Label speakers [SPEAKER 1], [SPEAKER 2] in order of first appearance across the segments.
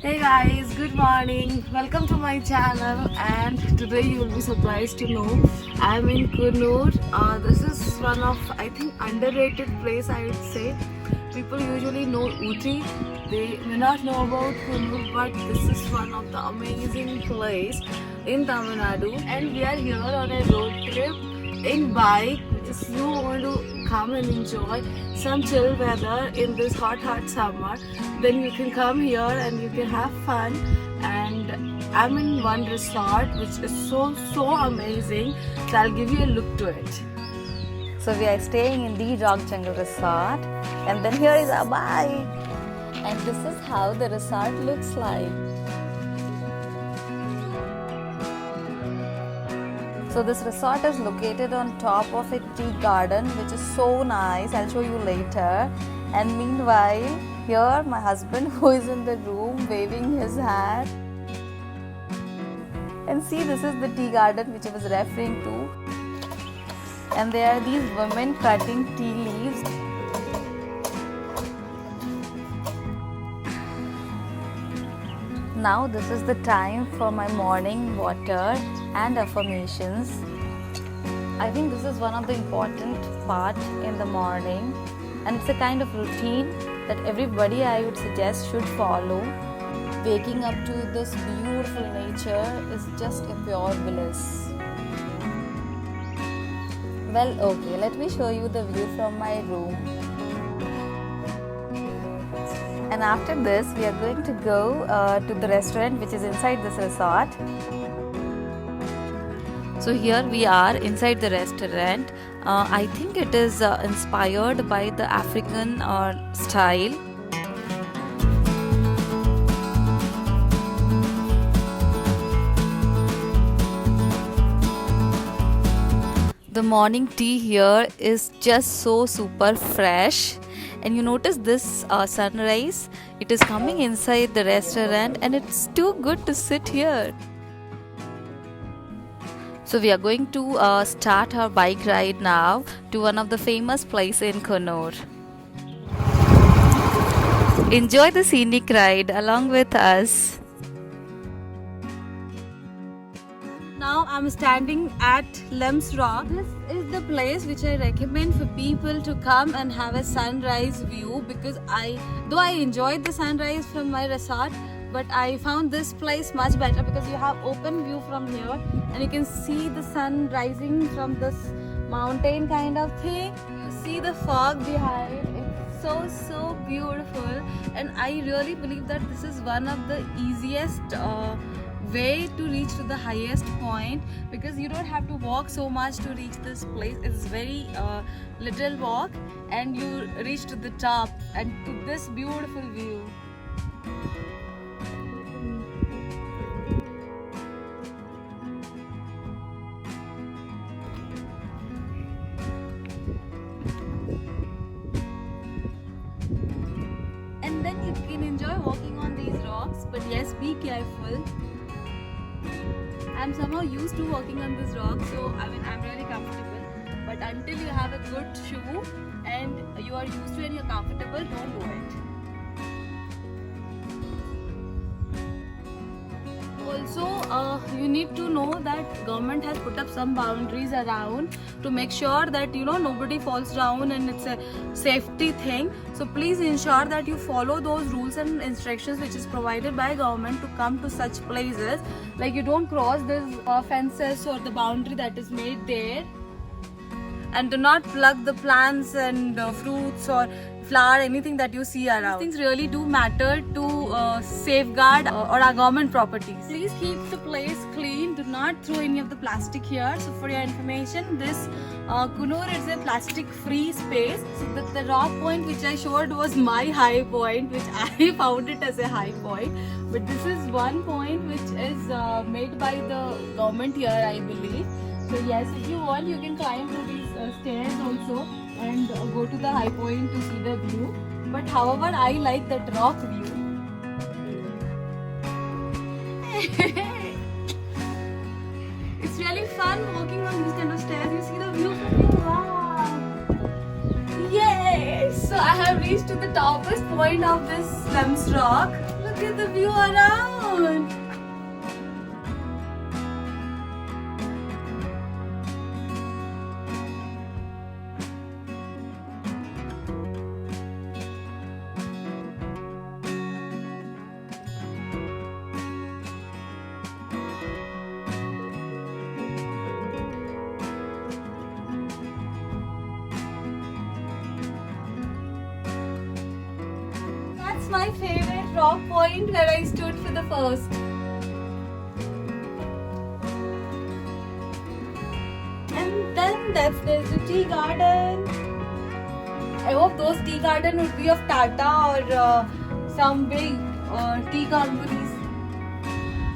[SPEAKER 1] Hey guys, good morning. Welcome to my channel, and today you will be surprised to know I'm in Kunur. This is one of, I think, underrated place, I would say. People usually know Uti. They may not know about Kunur, but this is one of the amazing place in Tamil Nadu, and we are here on a road trip in bike. If you want to come and enjoy some chill weather in this hot summer, then you can come here and you can have fun. And I'm in one resort which is so amazing, so I'll give you a look to it.
[SPEAKER 2] So we are staying in the Rock Jungle Resort, and then here is our bike, and this is how the resort looks like. So this resort is located on top of a tea garden, which is so nice. I'll show you later. And meanwhile, here my husband, who is in the room waving his hand. And see, this is the tea garden which I was referring to. And there are these women cutting tea leaves. Now this is the time for my morning water and affirmations. I think this is one of the important part in the morning, and it's a kind of routine that everybody, I would suggest, should follow. Waking up to this beautiful nature is just a pure bliss. Well, okay, let me show you the view from my room. And after this, we are going to go to the restaurant which is inside this resort. So here we are inside the restaurant. I think it is inspired by the African style. The morning tea here is just so super fresh. And you notice this sunrise, it is coming inside the restaurant, and it's too good to sit here. So we are going to start our bike ride now to one of the famous places in Kunur. Enjoy the scenic ride along with us.
[SPEAKER 1] Now I'm standing at Lems Rock. This is the place which I recommend for people to come and have a sunrise view, because though I enjoyed the sunrise from my resort, but I found this place much better because you have open view from here and you can see the sun rising from this mountain kind of thing. You see the fog behind. It's so beautiful, and I really believe that this is one of the easiest way to reach to the highest point, because you don't have to walk so much to reach this place. It's very little walk and you reach to the top and to this beautiful view. And then you can enjoy walking on these rocks, but yes, be careful. I'm somehow used to walking on this rock, so I'm really comfortable. But until you have a good shoe and you are used to it and you're comfortable, don't do it. Also, you need to know that government has put up some boundaries around to make sure that nobody falls down and it's a safety thing. So please ensure that you follow those rules and instructions which is provided by government to come to such places. Like, you don't cross these fences or the boundary that is made there, and do not pluck the plants and fruits or flower, anything that you see around. These things really do matter to safeguard or our government properties. Please keep the place clean. Do not throw any of the plastic here. So for your information, this Kunur is a plastic free space. So the rock point which I showed was my high point, which I found it as a high point. But this is one point which is made by the government here, I believe. So yes, if you want, you can climb to these stairs also and go to the high point to see the view. But however, I like that rock view. It's really fun walking on these kind of stairs. You see the view from here. Wow! Yay! So I have reached to the topest point of this Lems Rock. Look Look at the view around. That's my favorite rock point where I stood for the first. And then there's the tea garden. I hope those tea garden would be of Tata or some big tea companies.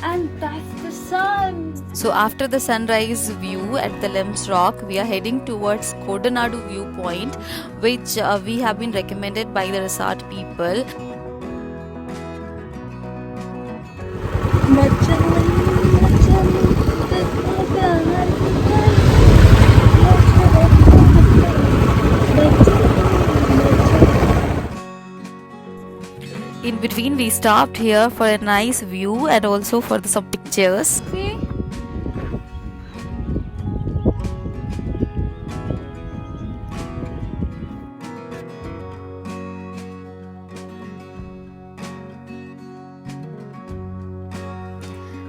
[SPEAKER 1] And that's the sun.
[SPEAKER 2] So after the sunrise view at the Lems Rock, we are heading towards Kodanadu viewpoint, which we have been recommended by the resort people. In between, we stopped here for a nice view and also for some pictures.
[SPEAKER 1] See?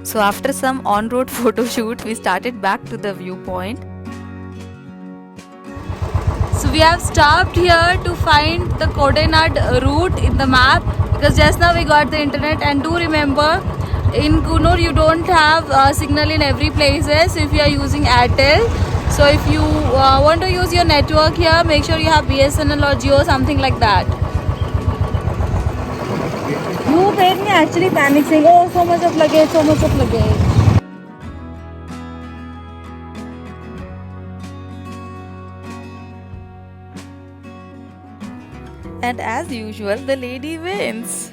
[SPEAKER 2] So after some on-road photo shoot, we started back to the viewpoint.
[SPEAKER 1] So we have stopped here to find the Kodenad route in the map, because just now we got the internet. And do remember, in Coonoor you don't have signal in every place. So if you are using Airtel, so if you want to use your network here, make sure you have BSNL or Jio, something like that. You made me actually panic, saying, oh, so much of luggage, so much of luggage.
[SPEAKER 2] And as usual, the lady wins.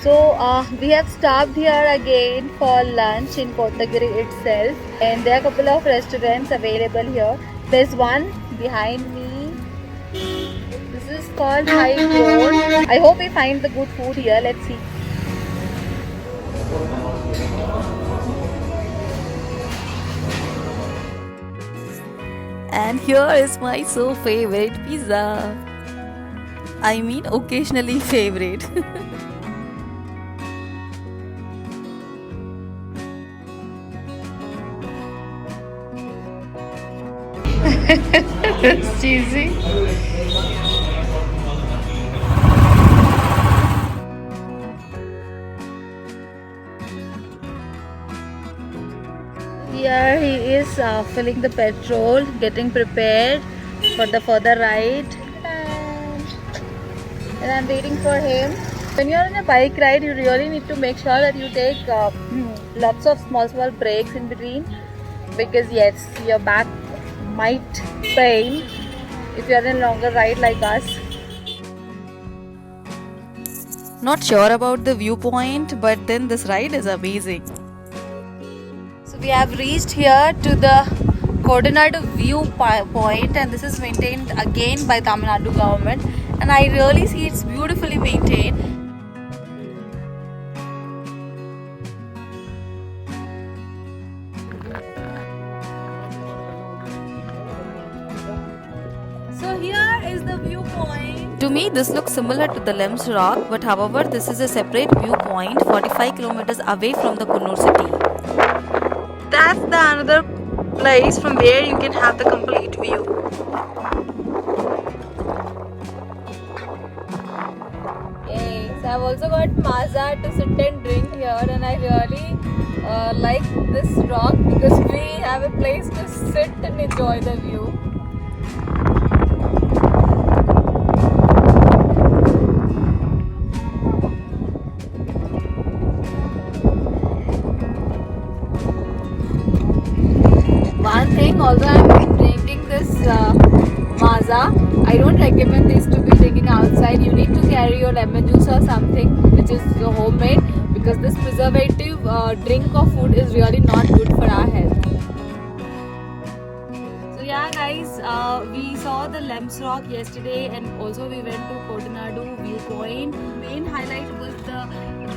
[SPEAKER 1] So we have stopped here again for lunch in Kotagiri itself, and there are a couple of restaurants available here. There's one behind me. This is called High Road. I hope we find the good food here. Let's see.
[SPEAKER 2] And here is my so favorite pizza. I mean, occasionally favorite.
[SPEAKER 1] It's cheesy. Here he is filling the petrol, getting prepared for the further ride. And I'm waiting for him. When you're on a bike ride, you really need to make sure that you take lots of small breaks in between, because yes, your back might pain if you're in a longer ride like us.
[SPEAKER 2] Not sure about the viewpoint, but then this ride is amazing.
[SPEAKER 1] So we have reached here to the Kodanadu viewpoint, and this is maintained again by Tamil Nadu government, and I really see it's beautifully maintained. So here is the viewpoint.
[SPEAKER 2] To me, this looks similar to the Lems Rock, but however, this is a separate viewpoint 45 kilometers away from the Coonoor city.
[SPEAKER 1] That's the another place from where you can have the complete view. Okay, so I've also got Maaza to sit and drink here, and I really like this rock because we have a place to sit and enjoy the view. One thing, although I'm drinking this Maaza, I don't recommend this to be drinking outside. You need to carry your lemon juice or something which is homemade, because this preservative drink or food is really not good for our health. So yeah guys, we saw the Lems Rock yesterday, and also we went to Kotanadu viewpoint. Main highlight was the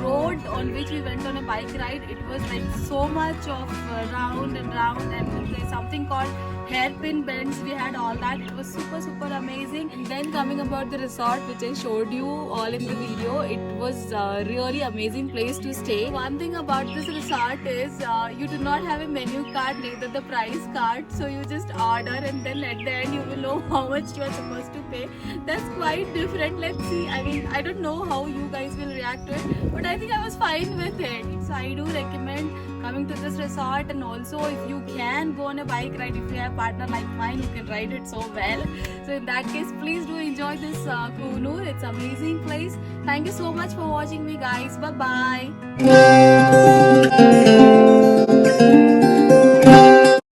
[SPEAKER 1] road on which we went on a bike ride. It was like so much of round and round, and there's something called hairpin bends. We had all that. It was super amazing. And then coming about the resort, which I showed you all in the video, it was a really amazing place to stay. One thing about this resort is you do not have a menu card, neither the price card, so you just order and then at the end you will know how much you are supposed to pay. That's quite different. Let's see. I mean, I don't know how you guys will react to it, but I think I was fine with it. So I do recommend coming to this resort, and also if you can go on a bike ride, if you have a partner like mine who can ride it so well, so in that case please do enjoy this Kunur. It's an amazing place. Thank you so much for watching me, guys. Bye bye.